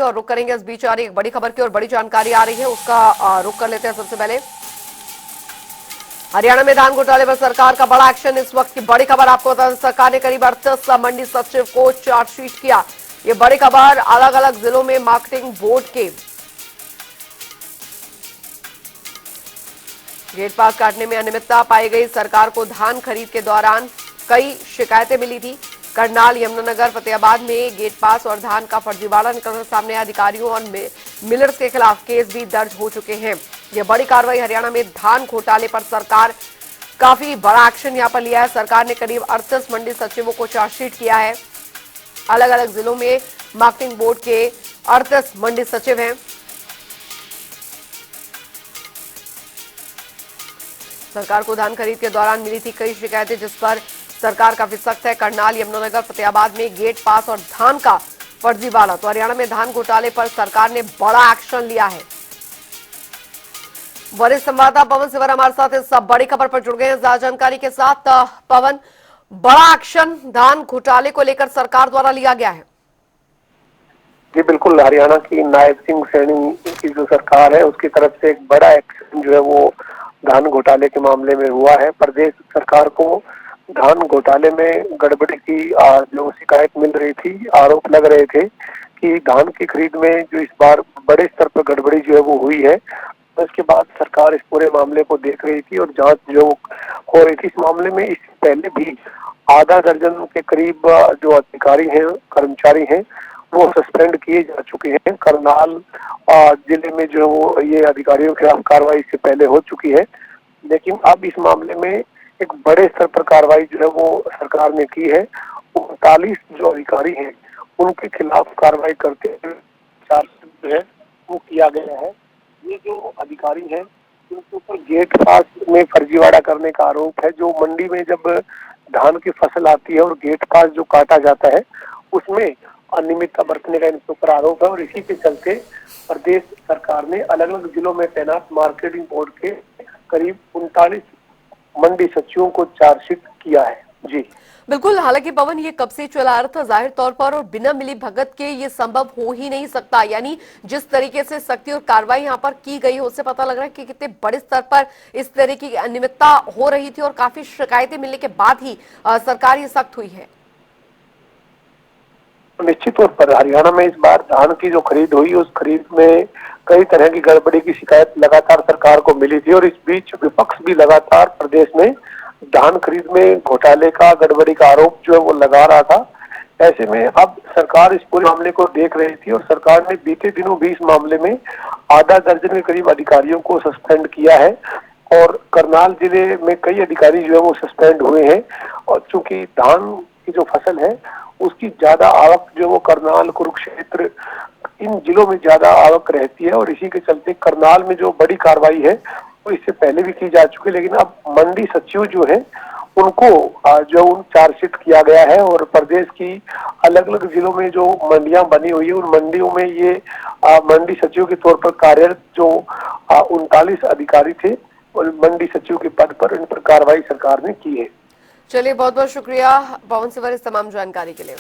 और रुक करेंगे इस बीच आ रही एक बड़ी खबर की और बड़ी जानकारी आ रही है, उसका रुक कर लेते हैं। सबसे पहले हरियाणा में धान घोटाले पर सरकार का बड़ा एक्शन। इस वक्त की बड़ी खबर आपको बता दें, सरकार ने करीब 38 मंडी सचिव को चार्जशीट किया। ये बड़ी खबर अलग अलग जिलों में मार्केटिंग बोर्ड के गेट पास काटने में अनियमितता पाई गई। सरकार को धान खरीद के दौरान कई शिकायतें मिली थी। करनाल, यमुनानगर, फतेहाबाद में गेट पास और धान का फर्जीवाड़ा निकलकर सामने आया। अधिकारियों और मिलर्स के खिलाफ केस भी दर्ज हो चुके हैं। यह बड़ी कार्रवाई हरियाणा में धान घोटाले पर सरकार काफी बड़ा एक्शन यहां पर लिया है। सरकार ने करीब 38 मंडी सचिवों को चार्जशीट किया है। अलग अलग जिलों में मार्केटिंग बोर्ड के 38 मंडी सचिव हैं। सरकार को धान खरीद के दौरान मिली थी कई शिकायतें, जिस पर सरकार काफी सख्त है। करनाल, यमुनानगर, फतेहाबाद में गेट पास और धान का फर्जीवाड़ा। तो हरियाणा में धान घोटाले पर सरकार ने बड़ा एक्शन लिया है। वरिष्ठ संवाददाता पवन सिवर हमारे साथ इस बड़ी खबर पर जुड़ गए हैं ज्यादा जानकारी के साथ। पवन, बड़ा एक्शन धान घोटाले को लेकर सरकार द्वारा लिया गया है। जी बिल्कुल, हरियाणा की नायब सिंह सैनी की जो सरकार है उसकी तरफ से एक बड़ा एक्शन जो है वो धान घोटाले के मामले में हुआ है। प्रदेश सरकार को धान घोटाले में गड़बड़ी की जो शिकायत मिल रही थी, आरोप लग रहे थे कि धान की खरीद में जो इस बार बड़े स्तर पर गड़बड़ी जो है वो हुई है। तो इसके बाद सरकार इस पूरे मामले को देख रही थी और जांच जो हो रही थी इस मामले में। इससे पहले भी आधा दर्जन के करीब जो अधिकारी हैं, कर्मचारी हैं, वो सस्पेंड किए जा चुके हैं। करनाल जिले में जो वो ये अधिकारियों के खिलाफ कार्रवाई इससे पहले हो चुकी है, लेकिन अब इस मामले में एक बड़े स्तर पर कार्रवाई जो है वो सरकार ने की है। 39 जो अधिकारी हैं उनके खिलाफ कार्रवाई करते हुए चार्जशीट जो है वो किया गया है। ये जो अधिकारी हैं उनके ऊपर गेट पास में फर्जीवाड़ा करने का आरोप है। जो मंडी में जब धान की फसल आती है और गेट पास जो काटा जाता है उसमें अनियमितता बरतने का इनके ऊपर आरोप है और इसी के चलते प्रदेश सरकार ने अलग अलग जिलों में तैनात मार्केटिंग बोर्ड के करीब 39 मंडी सचिवों को चार्जशीट किया है। जी बिल्कुल, हालांकि पवन ये कब से चला आ रहा था जाहिर तौर पर, और बिना मिली भगत के ये संभव हो ही नहीं सकता। यानी जिस तरीके से सख्ती और कार्रवाई यहाँ पर की गई है उससे पता लग रहा है कि कितने बड़े स्तर पर इस तरीके की अनियमितता हो रही थी और काफी शिकायतें मिलने के बाद ही सरकार ये सख्त हुई है। निश्चित तौर पर हरियाणा में इस बार धान की जो खरीद हुई उस खरीद में कई तरह की गड़बड़ी की शिकायत लगातार सरकार को मिली थी और इस बीच विपक्ष भी लगातार प्रदेश में धान खरीद में घोटाले का, गड़बड़ी का आरोप जो है वो लगा रहा था। ऐसे में अब सरकार इस पूरे मामले को देख रही थी और सरकार ने बीते दिनों भी इस मामले में आधा दर्जन के करीब अधिकारियों को सस्पेंड किया है और करनाल जिले में कई अधिकारी जो है वो सस्पेंड हुए हैं। और चूंकि धान की जो फसल है उसकी ज्यादा आवक जो वो करनाल, कुरुक्षेत्र, इन जिलों में ज्यादा आवक रहती है और इसी के चलते करनाल में जो बड़ी कार्रवाई है वो इससे पहले भी की जा चुकी है। लेकिन अब मंडी सचिव जो है उनको जो चार्जशीट किया गया है और प्रदेश की अलग अलग जिलों में जो मंडियां बनी हुई है उन मंडियों में ये मंडी सचिव के तौर पर कार्यरत जो 39 अधिकारी थे और मंडी सचिव के पद पर इन पर कार्रवाई सरकार ने की है। चलिए, बहुत बहुत शुक्रिया पवन सिवर इस तमाम जानकारी के लिए।